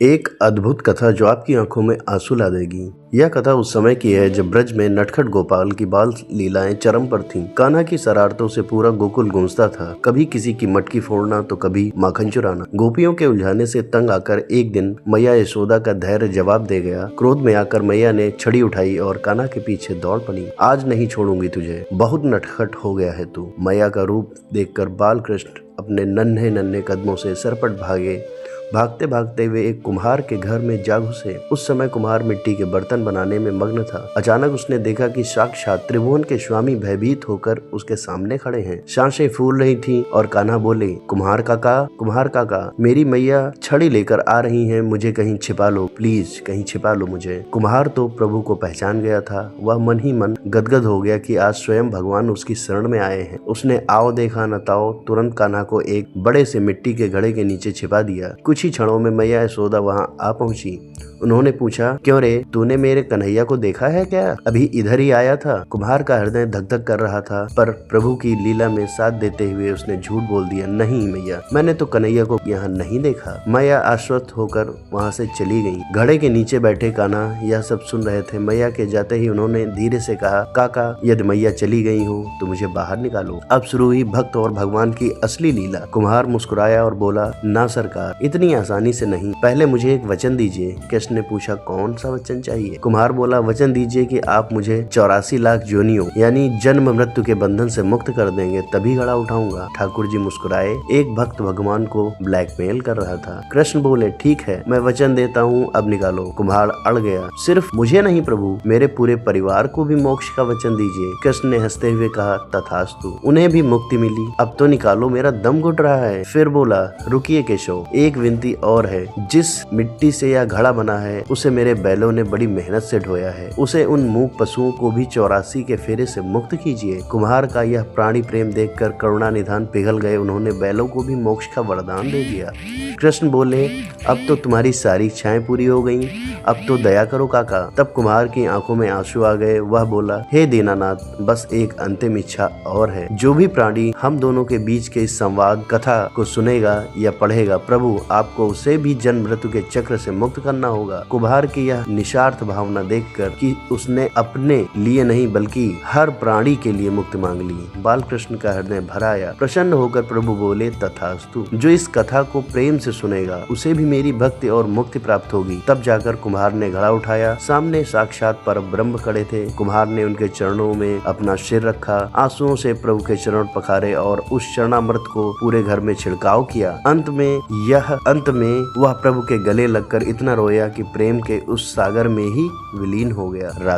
एक अद्भुत कथा जो आपकी आंखों में आंसू ला देगी। यह कथा उस समय की है जब ब्रज में नटखट गोपाल की बाल लीलाएं चरम पर थीं। कान्हा की शरारतों से पूरा गोकुल गूंजता था। कभी किसी की मटकी फोड़ना तो कभी माखन चुराना। गोपियों के उलझाने से तंग आकर एक दिन मैया यशोदा का धैर्य जवाब दे गया। क्रोध में आकर मैया ने छड़ी उठाई और कान्हा के पीछे दौड़ पड़ी। आज नहीं छोड़ूंगी तुझे, बहुत नटखट हो गया है तू। मैया का रूप देखकर बाल कृष्ण अपने नन्हे नन्हे कदमों से सरपट भागे। भागते भागते वे एक कुम्हार के घर में जा घुसे। उस समय कुम्हार मिट्टी के बर्तन बनाने में मग्न था। अचानक उसने देखा कि साक्षात त्रिभुवन के स्वामी भयभीत होकर उसके सामने खड़े हैं। सांसें फूल रही थीं और कान्हा बोले, कुम्हार काका, मेरी मैया छड़ी लेकर आ रही हैं, मुझे कहीं छिपा लो, प्लीज कहीं छिपा लो मुझे। कुम्हार तो प्रभु को पहचान गया था। वह मन ही मन गदगद हो गया कि आज स्वयं भगवान उसकी शरण में आए हैं। उसने आओ देखा न ताओ तुरंत कान्हा को एक बड़े से मिट्टी के घड़े के नीचे छिपा दिया। कुछ ही क्षणों में मैया यशोदा वहां आ पहुंची। उन्होंने पूछा, क्यों रे, तूने मेरे कन्हैया को देखा है क्या? अभी इधर ही आया था। कुम्हार का हृदय धक धक कर रहा था, पर प्रभु की लीला में साथ देते हुए उसने झूठ बोल दिया, नहीं मैया, मैंने तो कन्हैया को यहाँ नहीं देखा। मैया आश्वस्त होकर वहाँ से चली गई। घड़े के नीचे बैठे कान्हा यह सब सुन रहे थे। मैया के जाते ही उन्होंने धीरे से कहा, काका, यदि मैया चली गई हो तो मुझे बाहर निकालो। अब शुरू हुई भक्त और भगवान की असली लीला। कुम्हार मुस्कुराया और बोला, ना सरकार, इतनी आसानी से नहीं, पहले मुझे एक वचन दीजिए। कृष्ण ने पूछा, कौन सा वचन चाहिए? कुम्हार बोला, वचन दीजिए कि आप मुझे 84 लाख योनियों यानी जन्म मृत्यु के बंधन से मुक्त कर देंगे, तभी घड़ा उठाऊंगा। ठाकुर जी मुस्कुराए। एक भक्त भगवान को ब्लैकमेल कर रहा था। कृष्ण बोले, ठीक है, मैं वचन देता हूँ, अब निकालो। कुम्हार अड़ गया, सिर्फ मुझे नहीं प्रभु, मेरे पूरे परिवार को भी मोक्ष का वचन दीजिए। कृष्ण ने हंसते हुए कहा, तथास्तु, उन्हें भी मुक्ति मिली, अब तो निकालो, मेरा दम घुट रहा है। फिर बोला, रुकिए केशव, एक विनती और है। जिस मिट्टी से यह घड़ा बना है उसे मेरे बैलों ने बड़ी मेहनत से ढोया है, उसे उन मूक पशुओं को भी 84 के फेरे से मुक्त कीजिए। कुम्हार का यह प्राणी प्रेम देखकर करुणा निधान पिघल गए। उन्होंने बैलों को भी मोक्ष का वरदान दे दिया। कृष्ण बोले, अब तो तुम्हारी सारी इच्छाएं पूरी हो गईं, अब तो दया करो काका। तब कुम्हार की आंखों में आंसू आ गए। वह बोला, हे दीनानाथ, बस एक अंतिम इच्छा और है। जो भी प्राणी हम दोनों के बीच के इस संवाद कथा को सुनेगा या पढ़ेगा, प्रभु आपको उसे भी जन्म मृत्यु के चक्र से मुक्त करना होगा। कुम्हार की यह निस्वार्थ भावना देखकर कि उसने अपने लिए नहीं बल्कि हर प्राणी के लिए मुक्ति मांग ली, बाल कृष्ण का हृदय भर आया। प्रसन्न होकर प्रभु बोले, तथास्तु, जो इस कथा को प्रेम से सुनेगा उसे भी मेरी भक्ति और मुक्ति प्राप्त होगी। तब जाकर कुम्हार ने घड़ा उठाया। सामने साक्षात परब्रह्म खड़े थे। कुम्हार ने उनके चरणों में अपना सिर रखा, आंसुओं से प्रभु के चरण पखारे और उस चरणामृत को पूरे घर में छिड़काव किया। अंत में वह प्रभु के गले लगकर इतना रोया कि प्रेम के उस सागर में ही विलीन हो गया।